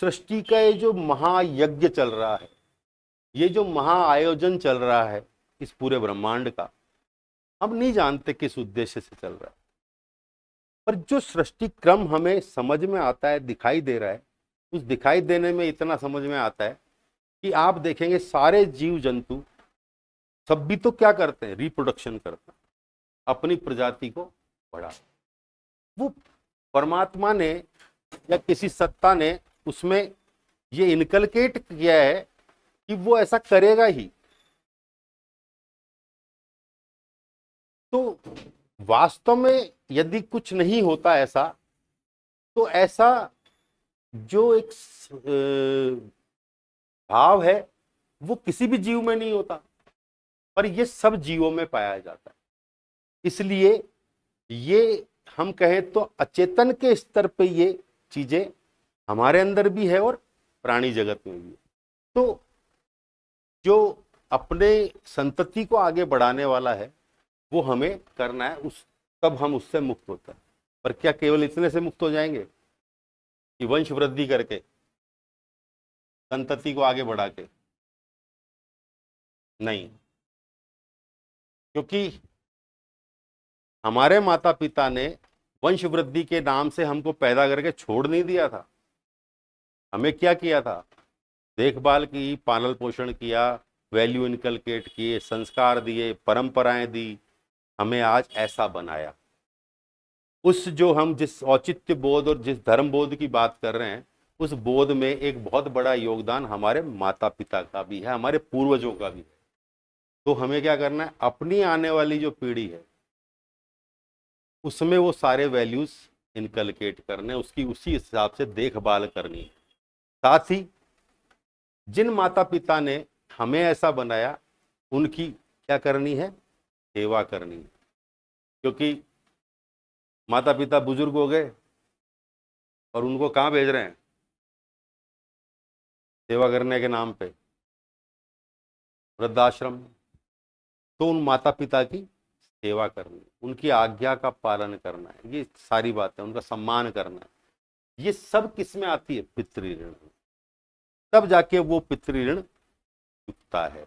सृष्टि का ये जो महायज्ञ चल रहा है, ये जो महाआयोजन चल रहा है इस पूरे ब्रह्मांड का, हम नहीं जानते किस उद्देश्य से चल रहा है, पर जो सृष्टि क्रम हमें समझ में आता है, दिखाई दे रहा है, उस दिखाई देने में इतना समझ में आता है कि आप देखेंगे सारे जीव जंतु सब भी तो क्या करते हैं, रिप्रोडक्शन करते हैं, अपनी प्रजाति को बढ़ा। वो परमात्मा ने या किसी सत्ता ने उसमें ये इनकलकेट किया है कि वो ऐसा करेगा ही। तो वास्तव में यदि कुछ नहीं होता ऐसा, तो ऐसा जो एक भाव है वो किसी भी जीव में नहीं होता, पर ये सब जीवों में पाया जाता है। इसलिए ये हम कहें तो अचेतन के स्तर पे ये चीजें हमारे अंदर भी है और प्राणी जगत में भी है। तो जो अपने संतति को आगे बढ़ाने वाला है वो हमें करना है, तब हम उससे मुक्त होते हैं। पर क्या केवल इतने से मुक्त हो जाएंगे कि वंश वृद्धि करके, संतति को आगे बढ़ा के? नहीं, क्योंकि हमारे माता पिता ने वंश वृद्धि के नाम से हमको पैदा करके छोड़ नहीं दिया था। हमें क्या किया था? देखभाल की, पालन पोषण किया, वैल्यू इनकलकेट किए, संस्कार दिए, परंपराएं दी, हमें आज ऐसा बनाया। उस जो हम जिस औचित्य बोध और जिस धर्म बोध की बात कर रहे हैं, उस बोध में एक बहुत बड़ा योगदान हमारे माता पिता का भी है, हमारे पूर्वजों का भी है। तो हमें क्या करना है, अपनी आने वाली जो पीढ़ी है उसमें वो सारे वैल्यूज इनकलकेट करने, उसकी उसी हिसाब से देखभाल करनी है। साथ ही जिन माता पिता ने हमें ऐसा बनाया उनकी क्या करनी है, सेवा करनी है। क्योंकि माता पिता बुजुर्ग हो गए और उनको कहाँ भेज रहे हैं, सेवा करने के नाम पे वृद्धाश्रम। तो उन माता पिता की सेवा करनी, उनकी आज्ञा का पालन करना है, ये सारी बातें, उनका सम्मान करना है। ये सब किस में आती है, पितृऋण। तब जाके वो पितृऋण चुकता है।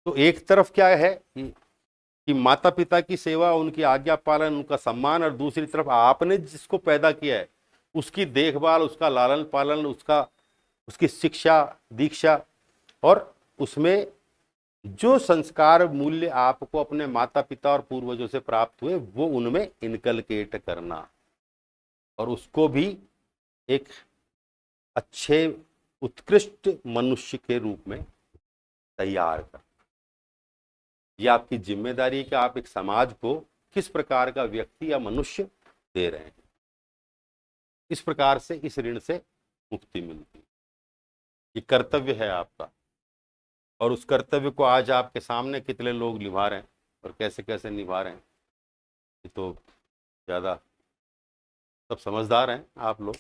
तो एक तरफ क्या है कि माता पिता की सेवा, उनकी आज्ञा पालन, उनका सम्मान, और दूसरी तरफ आपने जिसको पैदा किया है उसकी देखभाल, उसका लालन पालन, उसकी शिक्षा दीक्षा, और उसमें जो संस्कार मूल्य आपको अपने माता पिता और पूर्वजों से प्राप्त हुए वो उनमें इनकलकेट करना, और उसको भी एक अच्छे उत्कृष्ट मनुष्य के रूप में तैयार कर। यह आपकी जिम्मेदारी है कि आप एक समाज को किस प्रकार का व्यक्ति या मनुष्य दे रहे हैं। इस प्रकार से इस ऋण से मुक्ति मिलती है। ये कर्तव्य है आपका, और उस कर्तव्य को आज आपके सामने कितने लोग निभा रहे हैं और कैसे कैसे निभा रहे हैं, ये तो ज़्यादा सब समझदार हैं आप लोग।